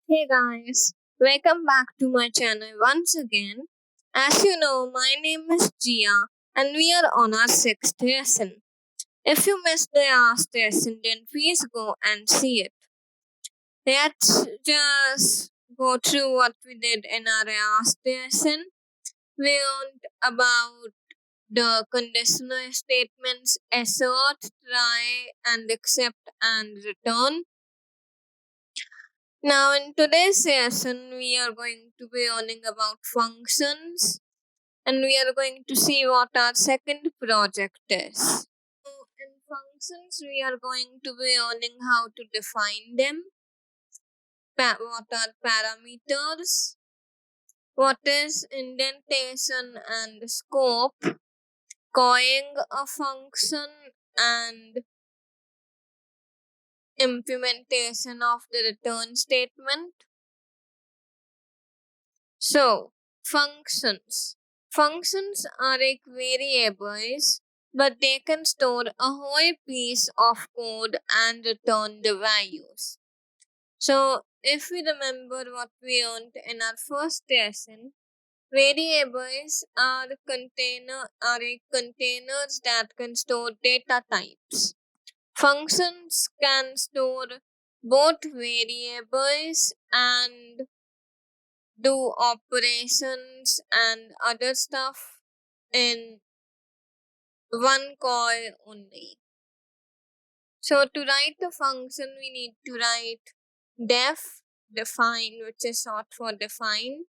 Hey guys, welcome back to my channel once again. As you know, my name is Jiya and we are on our sixth lesson. If you missed the last lesson, then please go and see it. Let's just go through what we did in our last lesson. We learned about the conditional statements assert, try, and accept and return. Now, in today's lesson, we are going to be learning about functions and we are going to see what our second project is. So, in functions, we are going to be learning how to define them, what are parameters, what is indentation and scope, calling a function, and implementation of the return statement. So, functions. Functions are like variables, but they can store a whole piece of code and return the values. So, if we remember what we learned in our first lesson, variables are like containers that can store data types. Functions can store both variables and do operations and other stuff in one call only. So to write the function, we need to write define, which is short for define,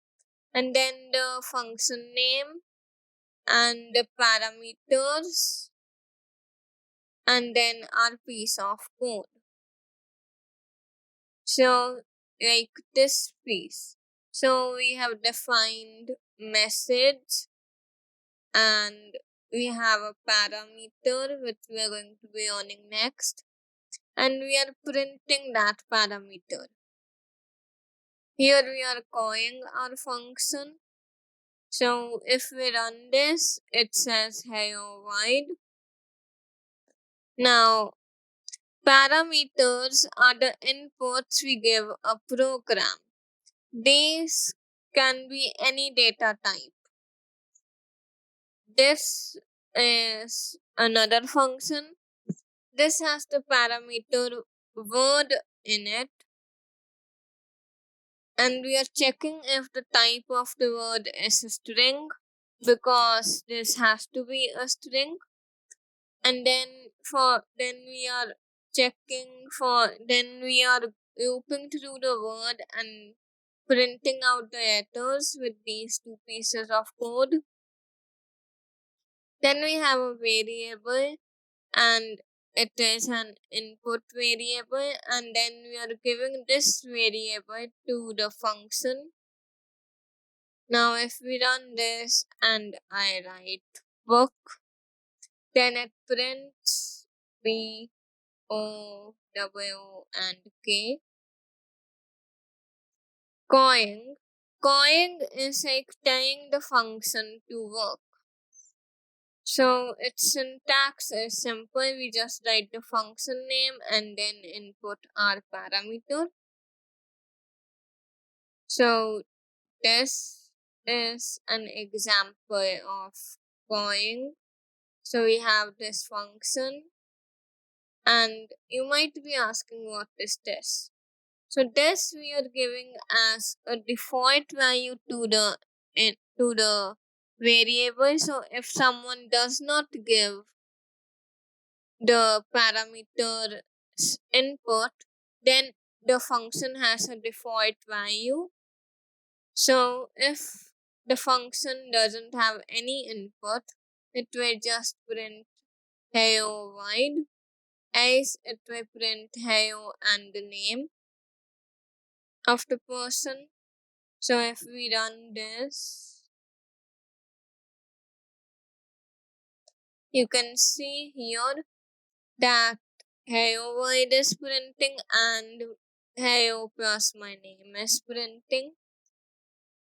and then the function name and the parameters, and then our piece of code. So like this piece. So we have defined message and we have a parameter which we are going to be learning next, and we are printing that parameter. Here we are calling our function. So if we run this, it says hello world. Now, parameters are the inputs we give a program. These can be any data type. This is another function. This has the parameter word in it, and we are checking if the type of the word is a string because this has to be a string. And then we are checking for then we are looping through the word and printing out the letters with these two pieces of code. Then we have a variable, and it is an input variable, and then we are giving this variable to the function. Now if we run this and I write book, then it prints B O W and K. Calling is like telling the function to work. So its syntax is simple. We just write the function name and then input our parameter. So this is an example of calling. So we have this function, and you might be asking what is this. So this we are giving as a default value to the variable. So if someone does not give the parameter input, then the function has a default value. So if the function doesn't have any input, it will just print hello world, else it will print hello and the name of the person. So if we run this, you can see here that hello world is printing and hello plus my name is printing.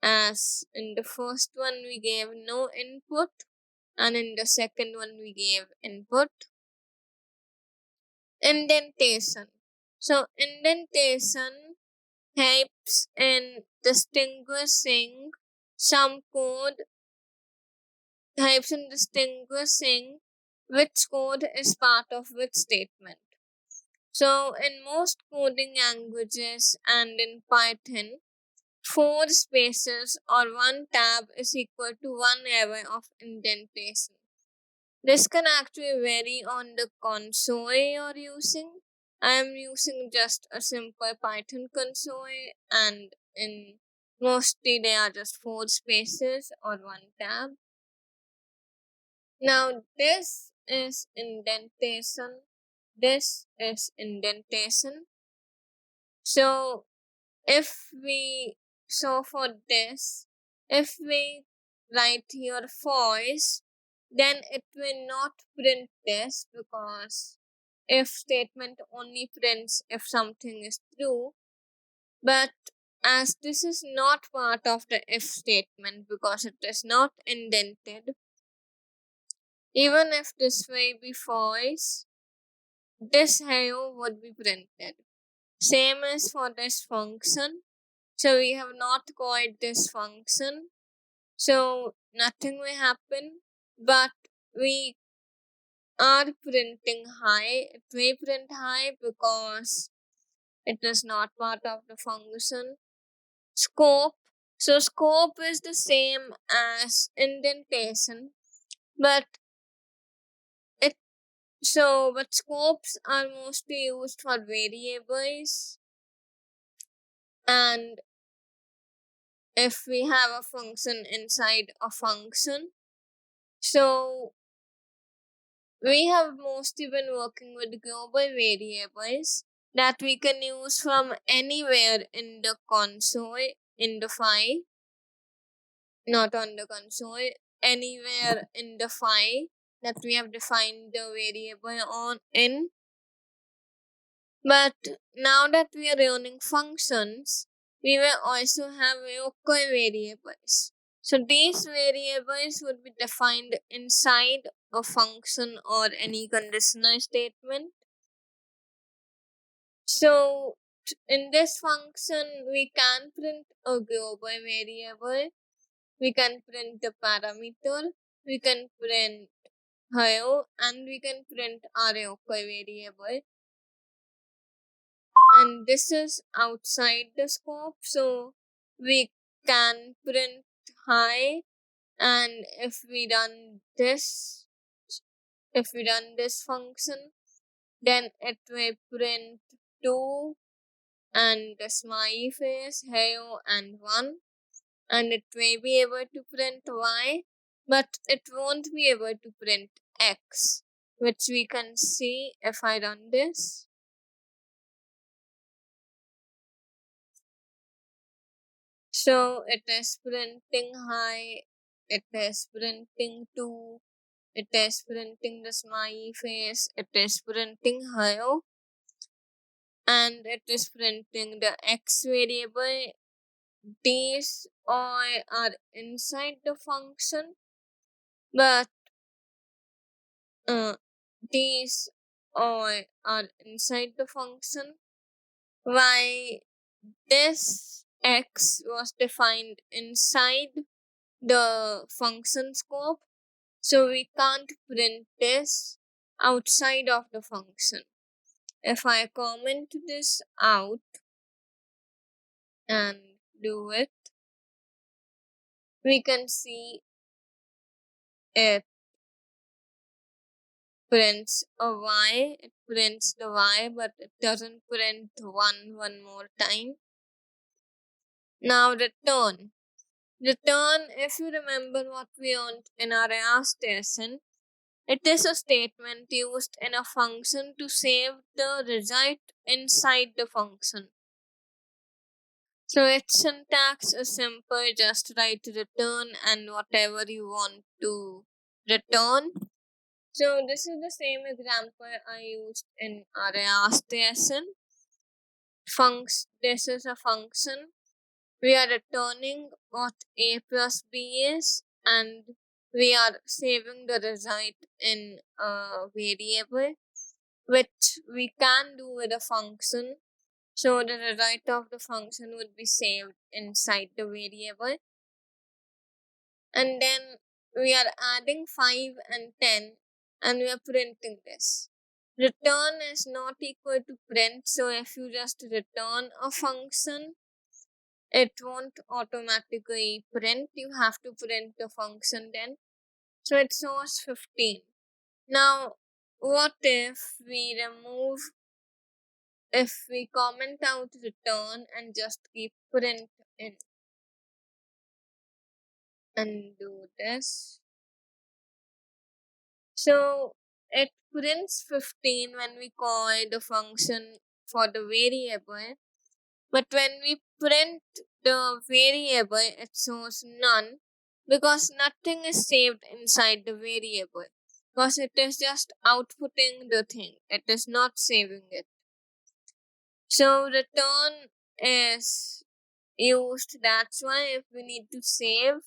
As in the first one we gave no input, and in the second one we gave input. Indentation. So indentation helps in distinguishing some code helps in distinguishing which code is part of which statement. So in most coding languages and in Python, 4 spaces or one tab is equal to one array of indentation. This can actually vary on the console you're using. I am using just a simple Python console, and in mostly they are just 4 spaces or one tab. Now this is indentation. This is indentation. So if we for this, if we write here false, then it will not print this, because if statement only prints if something is true. But as this is not part of the if statement because it is not indented, even if this will be false, this hello would be printed. Same as for this function. So we have not called this function, so nothing will happen, but we are printing hi. It will print hi because it is not part of the function. Scope. So scope is the same as indentation, but it but scopes are mostly used for variables, and if we have a function inside a function. So we have mostly been working with global variables that we can use from anywhere in the console, in the file, not on the console, anywhere in the file that we have defined the variable on in. But now that we are running functions, we will also have local variables. So these variables would be defined inside a function or any conditional statement. So in this function, we can print a global variable, we can print the parameter, we can print hello, and we can print our local variable. And this is outside the scope, so we can print hi, and if we run this function, then it will print 2 and the smiley face, hello, and 1, and it will be able to print y, but it won't be able to print x, which we can see if I run this. So it is printing hi, it is printing 2, it is printing the smiley face, it is printing hello, and it is printing the x variable. These all are inside the function, but these all are inside the function. Why this x was defined inside the function scope, so we can't print this outside of the function. If I comment this out and do it, we can see it prints a y, it prints the y, but it doesn't print one more time. Now return. Return, if you remember what we learned in our last lesson, it is a statement used in a function to save the result inside the function. So its syntax is simple, just write return and whatever you want to return. So this is the same example I used in our last lesson. This is a function. We are returning what a plus b is, and we are saving the result in a variable, which we can do with a function. So the result of the function would be saved inside the variable. And then we are adding 5 and 10 and we are printing this. Return is not equal to print, so if you just return a function, it won't automatically print. You have to print the function then. So it shows 15. Now, what if we comment out return and just keep print in and do this? So it prints 15 when we call the function for the variable, but when we print the variable, it shows none because nothing is saved inside the variable because it is just outputting the thing, it is not saving it. So return is used, that's why if we need to save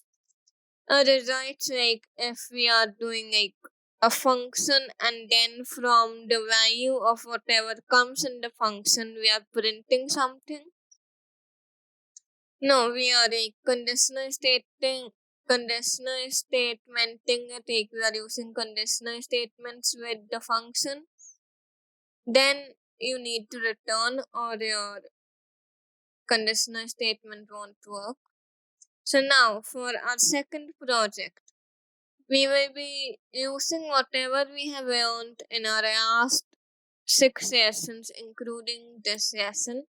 a result, like if we are doing like a function and then from the value of whatever comes in the function we are printing something. No, we are like conditional statementing it, like we are using conditional statements with the function. Then you need to return or your conditional statement won't work. So now for our second project, we will be using whatever we have learned in our last 6 sessions, including this lesson,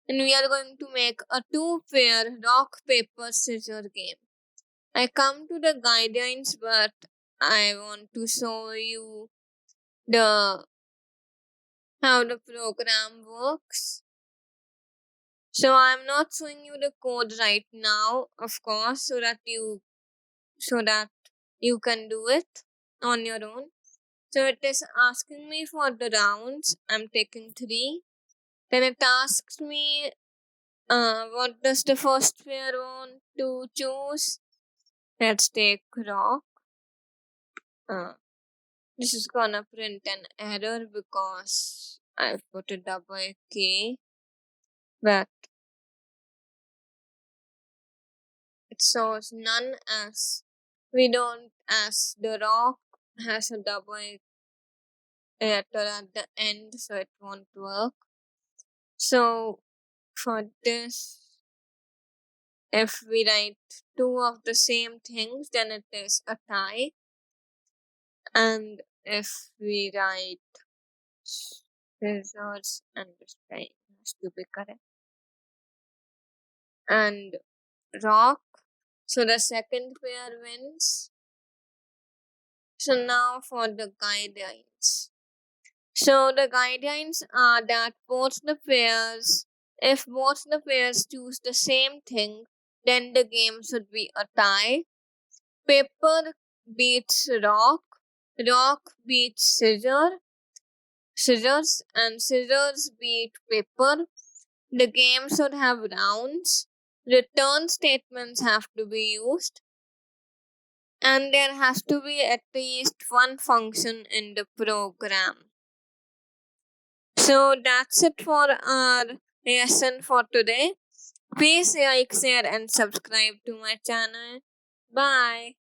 and we are going to make a 2-pair rock, paper, scissors game. I come to the guidelines, but I want to show you the how the program works. So I'm not showing you the code right now, of course, so that you can do it on your own. So it is asking me for the rounds. I'm taking 3. Then it asks me what does the first pair want to choose. Let's take rock. This is gonna print an error because I've put a double K, but it shows none as the rock has a double letter at the end, so it won't work. So for this, if we write 2 of the same things, then it is a tie. And if we write scissors and this has to be correct, and rock, so the second pair wins. So now for the guidelines. So the guidelines are that if both the pairs choose the same thing, then the game should be a tie. Paper beats rock, rock beats scissors, and scissors beat paper. The game should have rounds. Return statements have to be used. And there has to be at least one function in the program. So that's it for our lesson for today. Please like, share, and subscribe to my channel. Bye.